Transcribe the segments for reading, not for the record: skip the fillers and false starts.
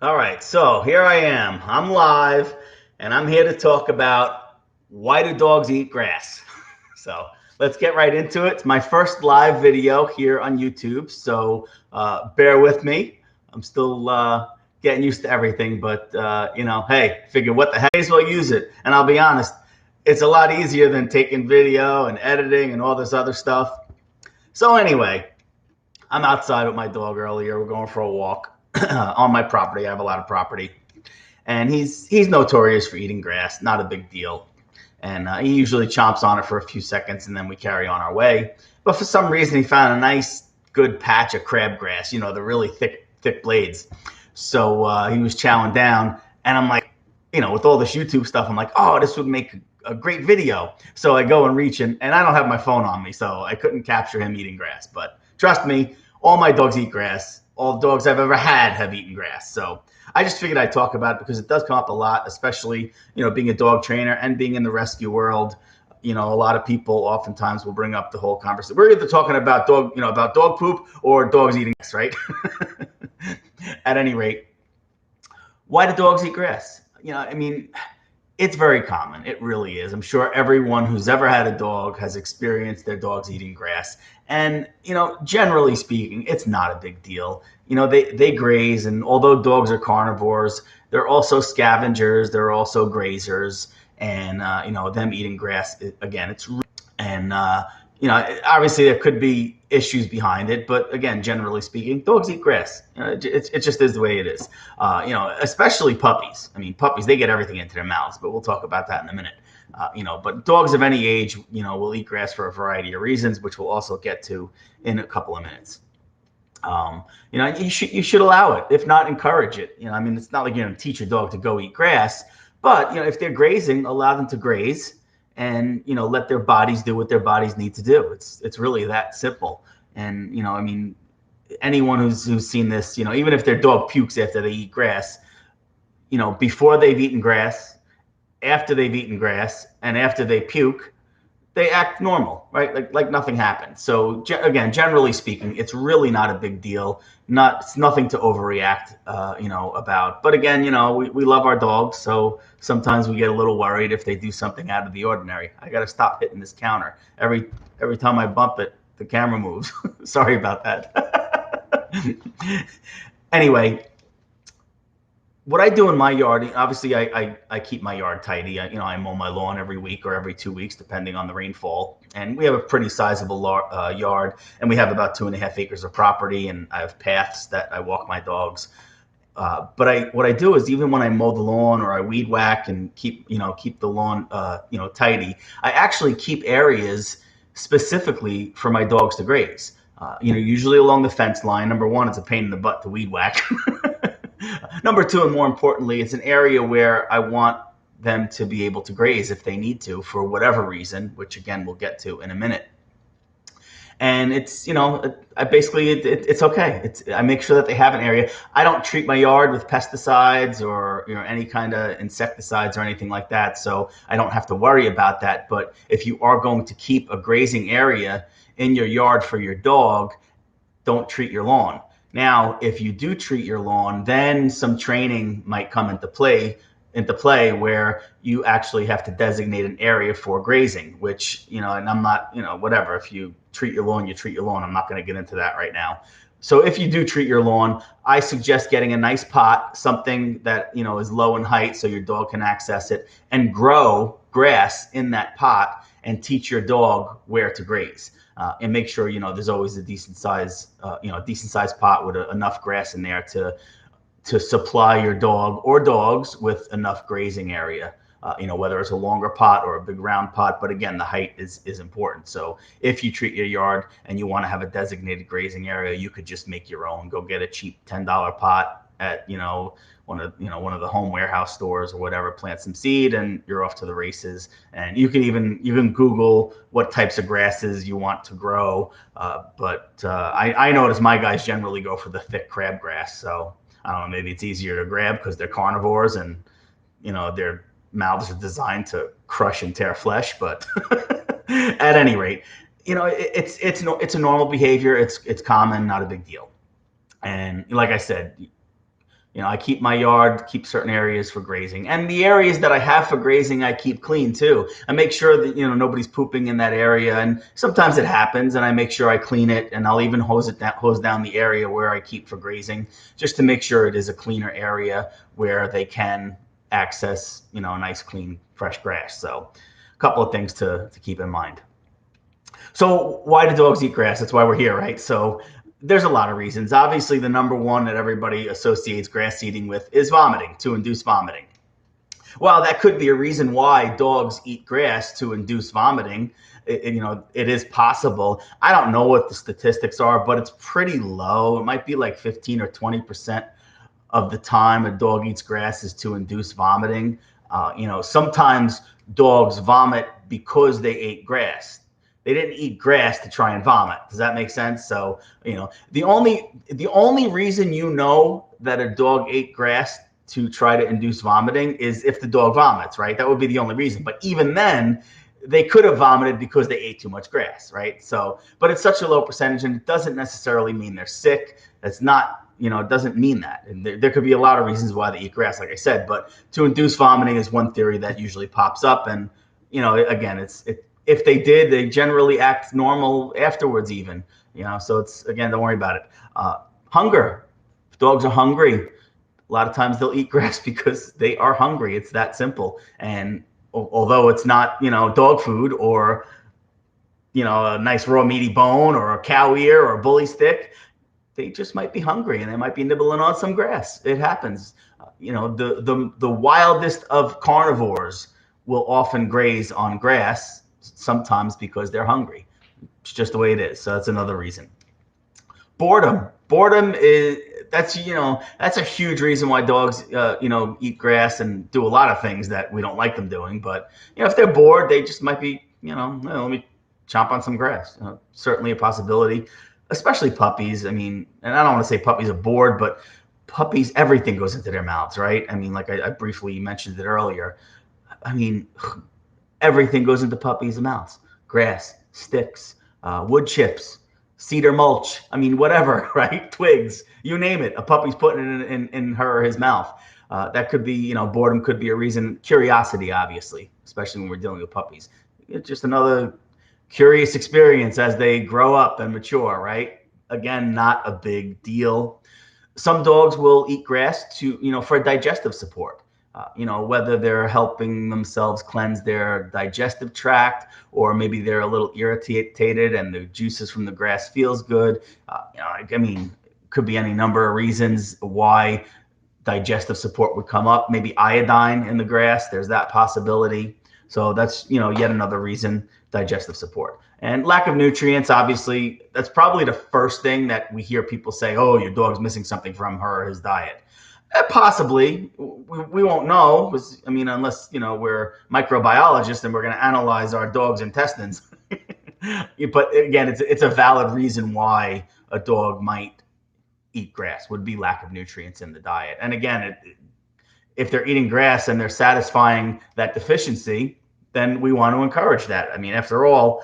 All right, so here I am. I'm live, and I'm here to talk about why do dogs eat grass? So let's get right into it. It's my first live video here on YouTube, so bear with me. I'm still getting used to everything, but hey, figure what the heck, may as well use it. And I'll be honest, it's a lot easier than taking video and editing and all this other stuff. So anyway, I'm outside with my dog earlier. We're going for a walk on my property. I have a lot of property, and he's notorious for eating grass. Not a big deal, and he usually chomps on it for a few seconds, and then we carry on our way. But for some reason, he found a nice, good patch of crabgrass. You know, the really thick blades. So he was chowing down, and I'm like, with all this YouTube stuff, I'm like, oh, this would make a great video. So I go and reach, and I don't have my phone on me, so I couldn't capture him eating grass. But trust me, all my dogs eat grass. All the dogs I've ever had have eaten grass. So I just figured I'd talk about it because it does come up a lot, especially, being a dog trainer and being in the rescue world. A lot of people oftentimes will bring up the whole conversation. We're either talking about about dog poop or dogs eating grass, right? At any rate, why do dogs eat grass? It's very common. It really is. I'm sure everyone who's ever had a dog has experienced their dogs eating grass. And, generally speaking, it's not a big deal. They graze, and although dogs are carnivores, they're also scavengers, they're also grazers. And, them eating grass, again, it's, and, obviously there could be issues behind it, but again, generally speaking, dogs eat grass. It just is the way it is. Especially puppies. I mean, puppies, they get everything into their mouths, but we'll talk about that in a minute. But dogs of any age, will eat grass for a variety of reasons, which we'll also get to in a couple of minutes. You should allow it, if not encourage it. It's not like you're going to teach your dog to go eat grass, but if they're grazing, allow them to graze, and let their bodies do what their bodies need to do. It's really that simple. And anyone who's seen this, even if their dog pukes after they eat grass, before they've eaten grass, after they've eaten grass, and after they puke, they act normal, right? Like nothing happened. So again, generally speaking, it's really not a big deal. It's nothing to overreact, about. But again, we love our dogs, so sometimes we get a little worried if they do something out of the ordinary. I got to stop hitting this counter every time I bump it. The camera moves. Sorry about that. Anyway, what I do in my yard, obviously I keep my yard tidy. I mow my lawn every week or every 2 weeks, depending on the rainfall. And we have a pretty sizable yard, and we have about 2.5 acres of property, and I have paths that I walk my dogs. But what I do is, even when I mow the lawn or I weed whack and keep the lawn tidy, I actually keep areas specifically for my dogs to graze. Usually along the fence line. Number one, it's a pain in the butt to weed whack. Number two, and more importantly, it's an area where I want them to be able to graze if they need to for whatever reason, which again we'll get to in a minute. And it's I basically it's okay. I make sure that they have an area. I don't treat my yard with pesticides or any kind of insecticides or anything like that, so I don't have to worry about that. But if you are going to keep a grazing area in your yard for your dog, don't treat your lawn. Now, if you do treat your lawn, then some training might come into play where you actually have to designate an area for grazing, which, and I'm not, whatever. If you treat your lawn, you treat your lawn. I'm not going to get into that right now. So if you do treat your lawn, I suggest getting a nice pot, something that, is low in height so your dog can access it, and grow grass in that pot and teach your dog where to graze. And make sure there's always a decent size pot with enough grass in there to supply your dog or dogs with enough grazing area. Whether it's a longer pot or a big round pot, but again, the height is important. So if you treat your yard and you want to have a designated grazing area, you could just make your own. Go get a cheap $10 pot at one of the home warehouse stores or whatever, plant some seed, and you're off to the races. And you can Google what types of grasses you want to grow. But I notice my guys generally go for the thick crabgrass. So I don't know, maybe it's easier to grab because they're carnivores and their mouths are designed to crush and tear flesh. But at any rate, it's a normal behavior. It's common, not a big deal. And like I said, I keep my yard, keep certain areas for grazing, and the areas that I have for grazing, I keep clean too. I make sure that nobody's pooping in that area, and sometimes it happens, and I make sure I clean it, and I'll even hose down the area where I keep for grazing, just to make sure it is a cleaner area where they can access a nice, clean, fresh grass. So, a couple of things to keep in mind. So why do dogs eat grass? That's why we're here, right? So there's a lot of reasons. Obviously, the number one that everybody associates grass eating with is vomiting, to induce vomiting. Well, that could be a reason why dogs eat grass, to induce vomiting. It is possible. I don't know what the statistics are, but it's pretty low. It might be like 15 or 20% of the time a dog eats grass is to induce vomiting. Sometimes dogs vomit because they ate grass. They didn't eat grass to try and vomit. Does that make sense? So, the only reason that a dog ate grass to try to induce vomiting is if the dog vomits, right? That would be the only reason. But even then, they could have vomited because they ate too much grass, right? So, but it's such a low percentage, and it doesn't necessarily mean they're sick. That's not, it doesn't mean that. And there could be a lot of reasons why they eat grass, like I said, but to induce vomiting is one theory that usually pops up. And, again, if they did, they generally act normal afterwards even, so it's, again, don't worry about it. Hunger. If dogs are hungry, a lot of times they'll eat grass because they are hungry. It's that simple. And although it's not, dog food or, a nice raw meaty bone or a cow ear or a bully stick, they just might be hungry and they might be nibbling on some grass. It happens. The wildest of carnivores will often graze on grass, sometimes because they're hungry. It's just the way it is. So that's another reason. Boredom. That's a huge reason why dogs eat grass and do a lot of things that we don't like them doing. But if they're bored, they just might be let me chomp on some grass. Certainly a possibility, especially puppies. I mean, and I don't want to say puppies are bored, but puppies, everything goes into their mouths, right? I mean, like I briefly mentioned it earlier. I mean, everything goes into puppies' mouths: grass, sticks, wood chips, cedar mulch. I mean, whatever, right? Twigs, you name it. A puppy's putting it in her or his mouth. That could be, boredom could be a reason. Curiosity, obviously, especially when we're dealing with puppies. It's just another curious experience as they grow up and mature, right? Again, not a big deal. Some dogs will eat grass for digestive support. Whether they're helping themselves cleanse their digestive tract, or maybe they're a little irritated and the juices from the grass feels good. I mean, could be any number of reasons why digestive support would come up. Maybe iodine in the grass, there's that possibility. So that's, yet another reason, digestive support. And lack of nutrients, obviously, that's probably the first thing that we hear people say, oh, your dog's missing something from her or his diet. Possibly, we won't know, unless we're microbiologists and we're going to analyze our dog's intestines. But again, it's a valid reason why a dog might eat grass, would be lack of nutrients in the diet. And again, if they're eating grass and they're satisfying that deficiency, then we want to encourage that. I mean, after all,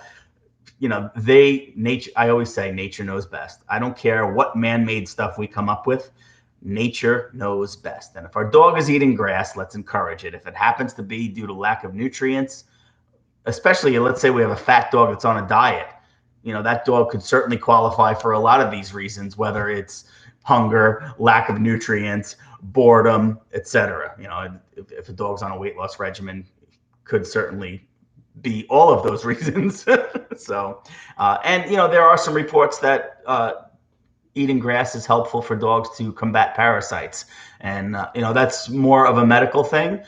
nature. I always say nature knows best. I don't care what man-made stuff we come up with. Nature knows best. And if our dog is eating grass, let's encourage it. If it happens to be due to lack of nutrients, especially let's say we have a fat dog that's on a diet, that dog could certainly qualify for a lot of these reasons, whether it's hunger, lack of nutrients, boredom, etc. If a dog's on a weight loss regimen, could certainly be all of those reasons. So, and there are some reports that eating grass is helpful for dogs to combat parasites. And, that's more of a medical thing.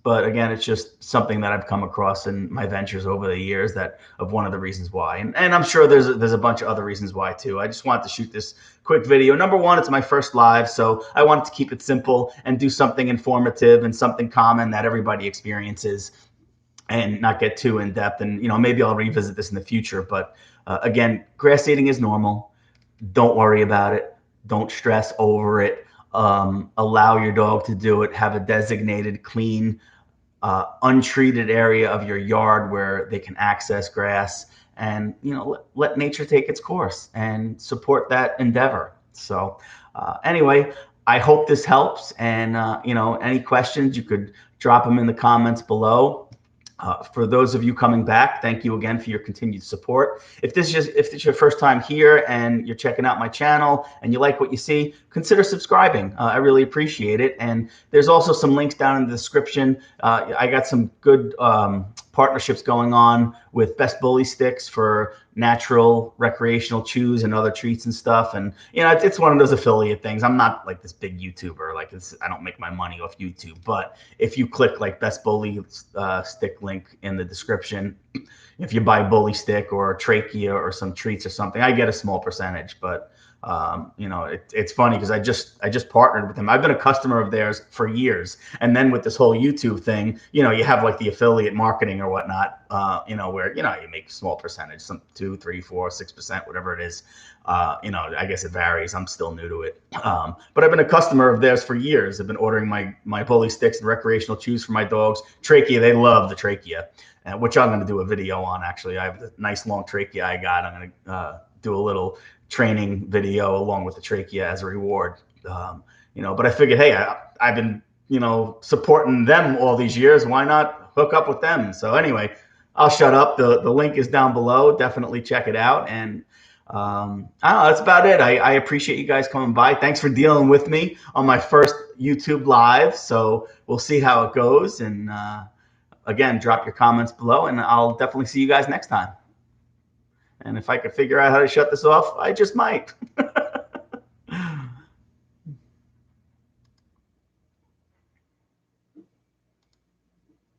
But again, it's just something that I've come across in my ventures over the years of one of the reasons why. And I'm sure there's a bunch of other reasons why too. I just wanted to shoot this quick video. Number one, it's my first live, so I wanted to keep it simple and do something informative and something common that everybody experiences, and not get too in depth. And, maybe I'll revisit this in the future. But again, grass eating is normal. Don't worry about it. Don't stress over it. Allow your dog to do it. Have a designated, clean, untreated area of your yard where they can access grass, and let nature take its course and support that endeavor. So anyway, I hope this helps. And, any questions, you could drop them in the comments below. For those of you coming back, thank you again for your continued support. If this is your first time here and you're checking out my channel and you like what you see, consider subscribing. I really appreciate it. And there's also some links down in the description. I got some good partnerships going on with Best Bully Sticks for natural recreational chews and other treats and stuff. And it's one of those affiliate things. I'm not like this big YouTuber. Like I don't make my money off YouTube. But if you click like Best Bully Stick link in the description, if you buy Bully Stick or trachea or some treats or something, I get a small percentage. But it's funny because I just partnered with them. I've been a customer of theirs for years, and then with this whole YouTube thing, you have like the affiliate marketing or whatnot, where you make a small percentage, some 2, 3, 4, 6%, whatever it is. I guess it varies. I'm still new to it, but I've been a customer of theirs for years. I've been ordering my Bully Sticks and recreational chews for my dogs. Trachea, they love the trachea, which I'm going to do a video on. Actually, I have a nice long trachea I got. I'm going to do a little training video along with the trachea as a reward. But I figured, hey, I've been, supporting them all these years. Why not hook up with them? So anyway, I'll shut up. The link is down below. Definitely check it out. And I don't know, that's about it. I appreciate you guys coming by. Thanks for dealing with me on my first YouTube live. So we'll see how it goes. And again, drop your comments below, and I'll definitely see you guys next time. And if I could figure out how to shut this off, I just might.